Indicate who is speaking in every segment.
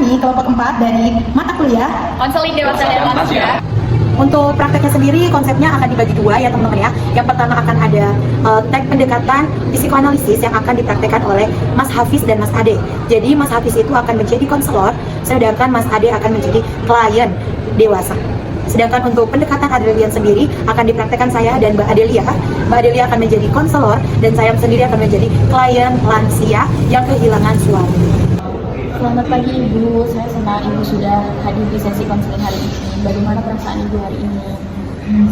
Speaker 1: di kelompok 4 dari mata kuliah
Speaker 2: Konseling Dewasa dan Lansia.
Speaker 1: Untuk prakteknya sendiri, konsepnya akan dibagi dua ya teman-teman ya. Yang pertama akan ada tag pendekatan psikoanalisis yang akan dipraktekkan oleh Mas Hafiz dan Mas Ade. Jadi Mas Hafiz itu akan menjadi konselor, sedangkan Mas Ade akan menjadi klien dewasa. Sedangkan untuk pendekatan Adelian sendiri akan dipraktekkan saya dan Mbak Adelia. Mbak Adelia akan menjadi konselor dan saya sendiri akan menjadi klien lansia yang kehilangan suami.
Speaker 2: Selamat pagi Ibu, saya senang Ibu sudah hadir di sesi konseling hari ini. Bagaimana perasaan Ibu hari ini?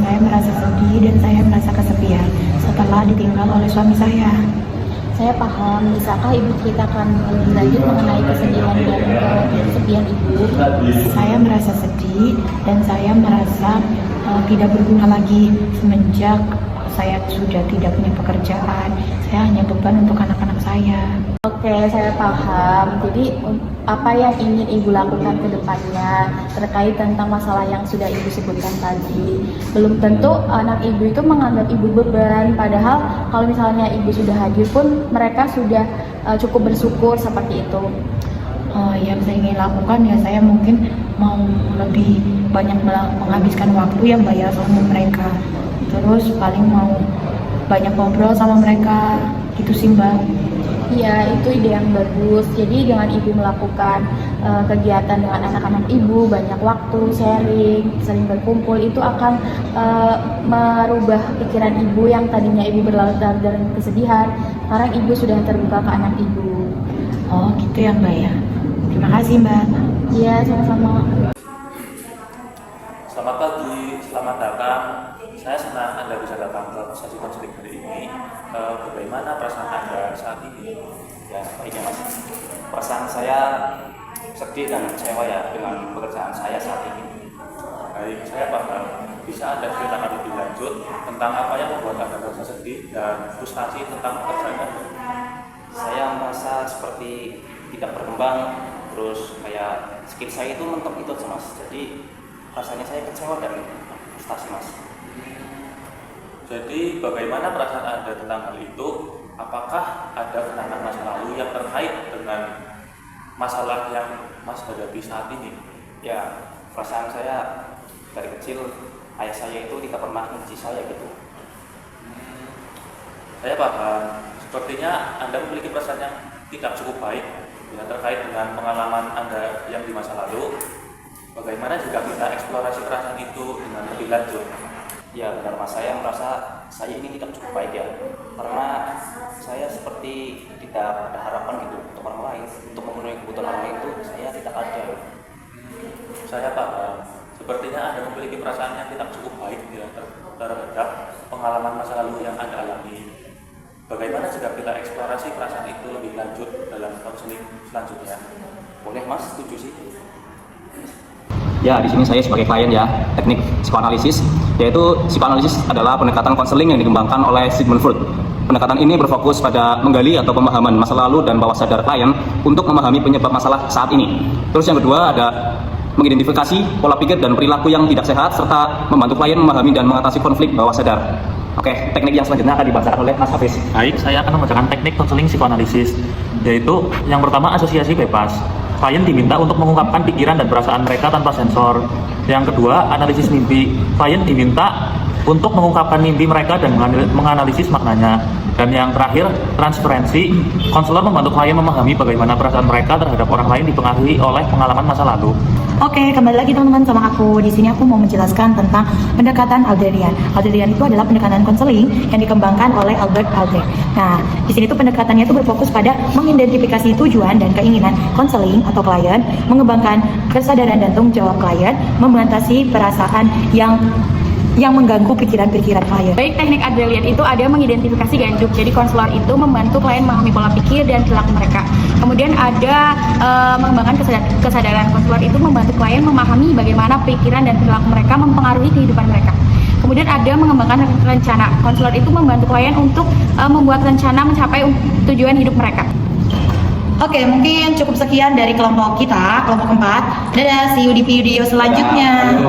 Speaker 1: Saya merasa sedih dan saya merasa kesepian setelah ditinggal oleh suami saya.
Speaker 2: Saya paham, bisakah Ibu ceritakan lebih lanjut mengenai kesedihan dan kesepian Ibu?
Speaker 1: Saya merasa sedih dan saya merasa tidak berguna lagi semenjak saya sudah tidak punya pekerjaan. Saya hanya beban untuk anak-anak saya.
Speaker 2: Oke, saya paham. Jadi apa yang ingin Ibu lakukan ke depannya terkait tentang masalah yang sudah Ibu sebutkan tadi? Belum tentu anak Ibu itu menganggap Ibu beban, padahal kalau misalnya Ibu sudah hadir pun mereka sudah cukup bersyukur seperti itu.
Speaker 1: Yang saya ingin lakukan ya saya mungkin mau lebih banyak menghabiskan waktu yang bayar sama mereka. Terus paling mau banyak ngobrol sama mereka gitu sih Mbak.
Speaker 2: Iya, itu ide yang bagus. Jadi dengan Ibu melakukan kegiatan dengan anak-anak Ibu, banyak waktu sering berkumpul, itu akan merubah pikiran Ibu yang tadinya Ibu berlarut-larut dalam kesedihan. Sekarang Ibu sudah terbuka ke anak Ibu.
Speaker 1: Oh gitu ya Mbak ya. Terima kasih Mbak.
Speaker 2: Iya, sama-sama.
Speaker 3: Selamat pagi, selamat datang. Saya senang Anda bisa datang ke sesi konseling hari ini. Bagaimana perasaan Anda saat ini?
Speaker 4: Ya, baiknya Mas. Perasaan saya sedih dan kecewa ya dengan pekerjaan saya saat ini.
Speaker 3: Baik, saya paham. Bisa Anda ceritakan lebih lanjut tentang apa yang membuat Anda merasa sedih dan frustasi tentang pekerjaan Anda?
Speaker 4: Saya merasa seperti tidak berkembang, terus kayak skill saya itu mentok itu Mas. Jadi rasanya saya kecewa dan frustasi Mas.
Speaker 3: Jadi bagaimana perasaan Anda tentang hal itu? Apakah ada kenangan masa lalu yang terkait dengan masalah yang Mas hadapi saat ini?
Speaker 4: Ya, perasaan saya dari kecil ayah saya itu tidak pernah menguji saya gitu.
Speaker 3: Saya paham. Sepertinya Anda memiliki perasaan yang tidak cukup baik ya, terkait dengan pengalaman Anda yang di masa lalu. Bagaimana jika kita eksplorasi perasaan itu dengan lebih lanjut?
Speaker 4: Ya benar Mas, saya merasa saya ini tidak cukup baik ya, karena saya seperti tidak ada harapan gitu untuk orang lain, untuk memenuhi kebutuhan orang lain itu saya tidak ada.
Speaker 3: Saya paham. Sepertinya Anda memiliki perasaan yang tidak cukup baik ya, terhadap pengalaman masa lalu yang Anda alami. Bagaimana jika kita eksplorasi perasaan itu lebih lanjut dalam konseling selanjutnya?
Speaker 4: Boleh Mas, setuju sih.
Speaker 5: Ya, di sini saya sebagai klien ya, teknik psikoanalisis, yaitu psikoanalisis adalah pendekatan konseling yang dikembangkan oleh Sigmund Freud. Pendekatan ini berfokus pada menggali atau pemahaman masa lalu dan bawah sadar klien untuk memahami penyebab masalah saat ini. Terus yang kedua ada mengidentifikasi pola pikir dan perilaku yang tidak sehat serta membantu klien memahami dan mengatasi konflik bawah sadar. Oke, teknik yang selanjutnya akan dibacakan oleh Mas Hafiz.
Speaker 6: Baik, saya akan membacakan teknik konseling psikoanalisis, yaitu yang pertama asosiasi bebas. Klien diminta untuk mengungkapkan pikiran dan perasaan mereka tanpa sensor. Yang kedua, analisis mimpi. Klien diminta untuk mengungkapkan mimpi mereka dan menganalisis maknanya. Dan yang terakhir, transferensi. Konselor membantu klien memahami bagaimana perasaan mereka terhadap orang lain dipengaruhi oleh pengalaman masa lalu.
Speaker 1: Oke, kembali lagi teman-teman sama aku. Di sini aku mau menjelaskan tentang pendekatan Adlerian. Adlerian itu adalah pendekatan konseling yang dikembangkan oleh Albert Adler. Nah, di sini tuh pendekatannya itu berfokus pada mengidentifikasi tujuan dan keinginan konseling atau klien, mengembangkan kesadaran dan tanggung jawab klien, mengatasi perasaan yang mengganggu pikiran-pikiran klien.
Speaker 2: Baik, teknik Adelian itu ada mengidentifikasi ganjuk. Jadi konselor itu membantu klien memahami pola pikir dan perilaku mereka. Kemudian ada mengembangkan kesadaran. Konselor itu membantu klien memahami bagaimana pikiran dan perilaku mereka mempengaruhi kehidupan mereka. Kemudian ada mengembangkan rencana. Konselor itu membantu klien untuk membuat rencana mencapai tujuan hidup mereka.
Speaker 1: Oke, mungkin cukup sekian dari kelompok kita, kelompok 4. Dadah, see you di video selanjutnya.